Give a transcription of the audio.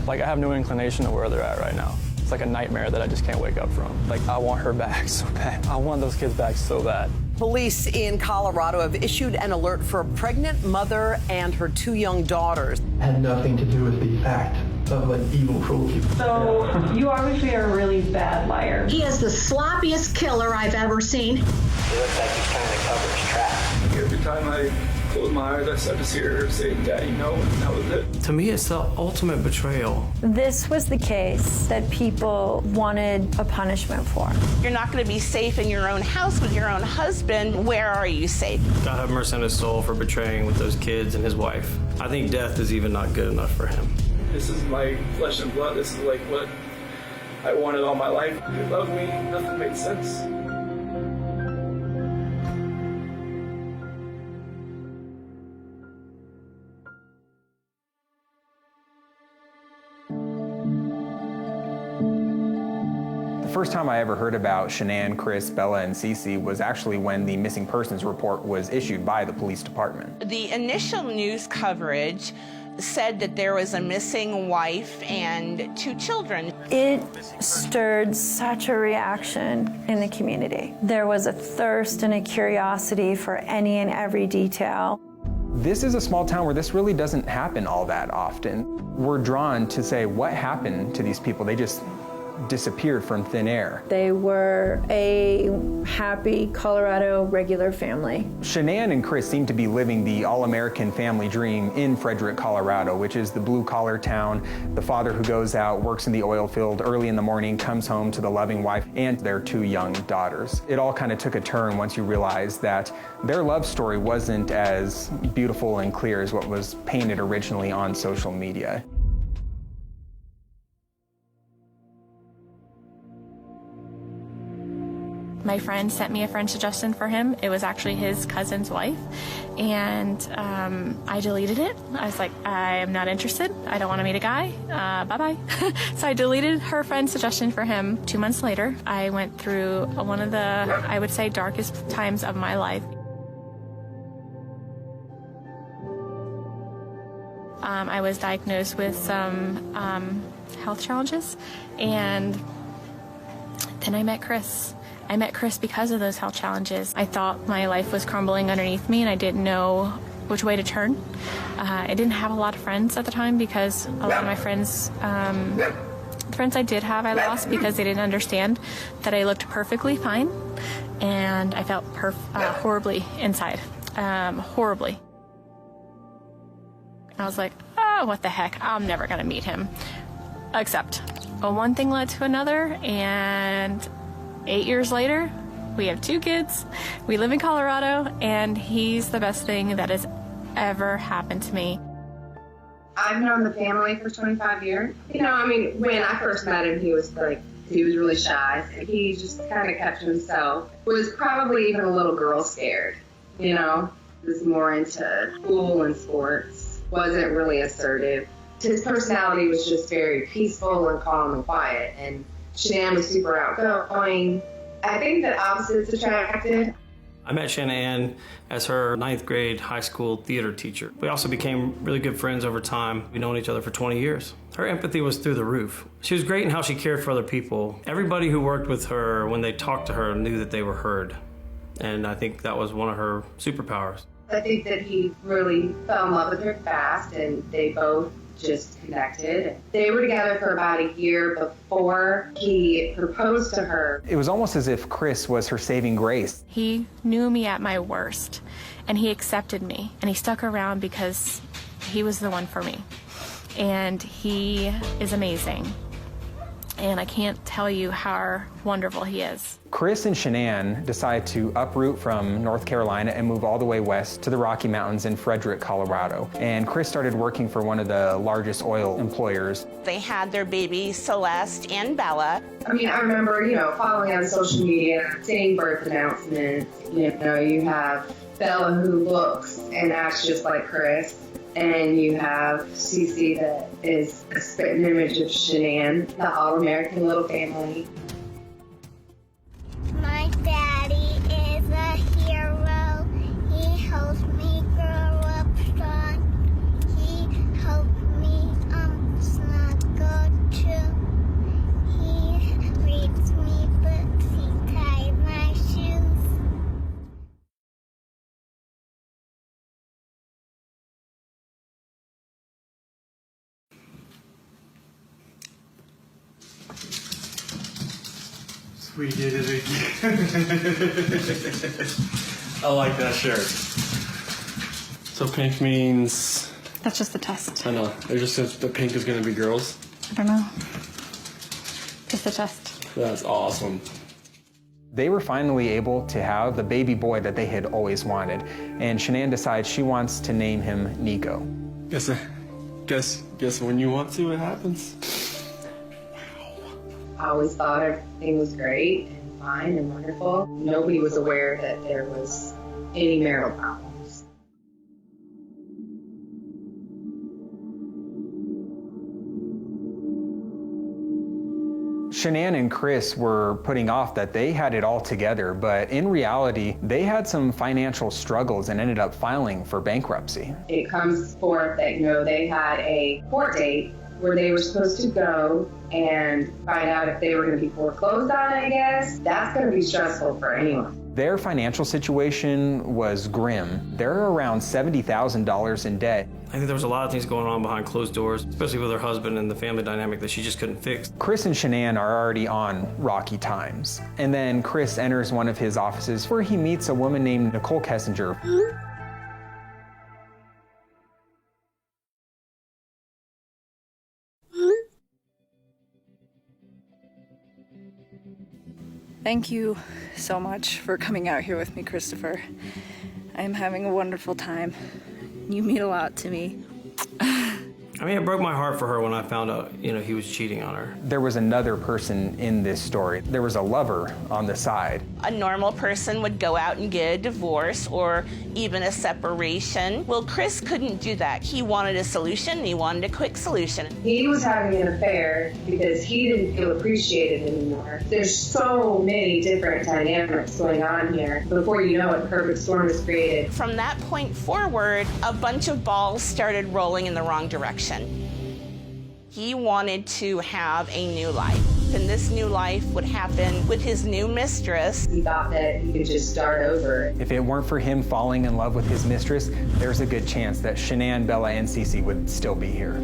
Like, I have no inclination to where they're at right now. It's like a nightmare that I just can't wake up from. Like, I want her back so bad. I want those kids back so bad. Police in Colorado have issued an alert for a pregnant mother and her 2 young daughters. Had nothing to do with the act of an evil cruelty. So you obviously are a really bad liar. He is the sloppiest killer I've ever seen. It looks like he's trying to cover his tracks. Every time I close my eyes, I just hear her say, "Daddy, no," and that was it. To me, it's the ultimate betrayal. This was the case that people wanted a punishment for. You're not going to be safe in your own house with your own husband. Where are you safe? God have mercy on his soul for betraying with those kids and his wife. I think death is even not good enough for him. This is my flesh and blood. This is like what I wanted all my life. He loved me. Nothing made sense. The first time I ever heard about Shanann, Chris, Bella, and Cece was actually when the missing persons report was issued by the police department. The initial news coverage said that there was a missing wife and 2 children. It stirred such a reaction in the community. There was a thirst and a curiosity for any and every detail. This is a small town where this really doesn't happen all that often. We're drawn to say, what happened to these people? They just disappeared from thin air. They were a happy Colorado regular family. Shanann and Chris seem to be living the all-American family dream in Frederick, Colorado, which is the blue-collar town. The father who goes out, works in the oil field early in the morning, comes home to the loving wife and their 2 young daughters. It all kind of took a turn once you realized that their love story wasn't as beautiful and clear as what was painted originally on social media. My friend sent me a friend suggestion for him. It was actually his cousin's wife, and I deleted it. I was like, I am not interested. I don't want to meet a guy. Bye-bye. So I deleted her friend's suggestion for him. 2 months later, I went through one of the, I would say, darkest times of my life. I was diagnosed with some health challenges, and then I met Chris. I met Chris because of those health challenges. I thought my life was crumbling underneath me and I didn't know which way to turn. I didn't have a lot of friends at the time because a lot of my friends, the friends I did have, I lost because they didn't understand that I looked perfectly fine and I felt horribly inside, horribly. I was like, oh, what the heck, I'm never gonna meet him. Except, one thing led to another, and 8 years later, we have 2 kids, we live in Colorado, and he's the best thing that has ever happened to me. I've known the family for 25 years. You know, I mean, when I first met him, he was really shy. He just kind of kept to himself. Was probably even a little girl scared, you know? Was more into school and sports. Wasn't really assertive. His personality was just very peaceful and calm and quiet, and Shanann was super outgoing. I think that opposites attracted. I met Shanann as her 9th grade high school theater teacher. We also became really good friends over time. We've known each other for 20 years. Her empathy was through the roof. She was great in how she cared for other people. Everybody who worked with her, when they talked to her, knew that they were heard. And I think that was one of her superpowers. I think that he really fell in love with her fast, and they both just connected. They were together for about a year before he proposed to her. It was almost as if Chris was her saving grace. He knew me at my worst, and he accepted me, and he stuck around because he was the one for me. And he is amazing. And I can't tell you how wonderful he is. Chris and Shanann decided to uproot from North Carolina and move all the way west to the Rocky Mountains in Frederick, Colorado. And Chris started working for one of the largest oil employers. They had their babies, Celeste and Bella. I mean, I remember, following on social media, seeing birth announcements. You have Bella who looks and acts just like Chris. And you have Cece that is a spitting image of Shanann, the all-American little family. My daddy is a hero. He helps me grow up strong. He helped me snuggle We did it again. I like that shirt. So pink means... That's just the test. I know. It just says the pink is going to be girls. I don't know. Just the test. That's awesome. They were finally able to have the baby boy that they had always wanted, and Shanann decides she wants to name him Nico. Guess when you want to, it happens. I always thought everything was great and fine and wonderful. Nobody was aware that there was any marital problems. Shanann and Chris were putting off that they had it all together, but in reality, they had some financial struggles and ended up filing for bankruptcy. It comes forth that, they had a court date where they were supposed to go and find out if they were going to be foreclosed on, I guess. That's going to be stressful for anyone. Their financial situation was grim. They're around $70,000 in debt. I think there was a lot of things going on behind closed doors, especially with her husband and the family dynamic that she just couldn't fix. Chris and Shanann are already on rocky times. And then Chris enters one of his offices where he meets a woman named Nicole Kessinger. Thank you so much for coming out here with me, Christopher. I am having a wonderful time. You mean a lot to me. I mean, it broke my heart for her when I found out, he was cheating on her. There was another person in this story. There was a lover on the side. A normal person would go out and get a divorce or even a separation. Well, Chris couldn't do that. He wanted a solution. He wanted a quick solution. He was having an affair because he didn't feel appreciated anymore. There's so many different dynamics going on here. Before you know it, perfect storm is created. From that point forward, a bunch of balls started rolling in the wrong direction. He wanted to have a new life, and this new life would happen with his new mistress. He thought that he could just start over. If it weren't for him falling in love with his mistress, there's a good chance that Shanann, Bella, and Cece would still be here.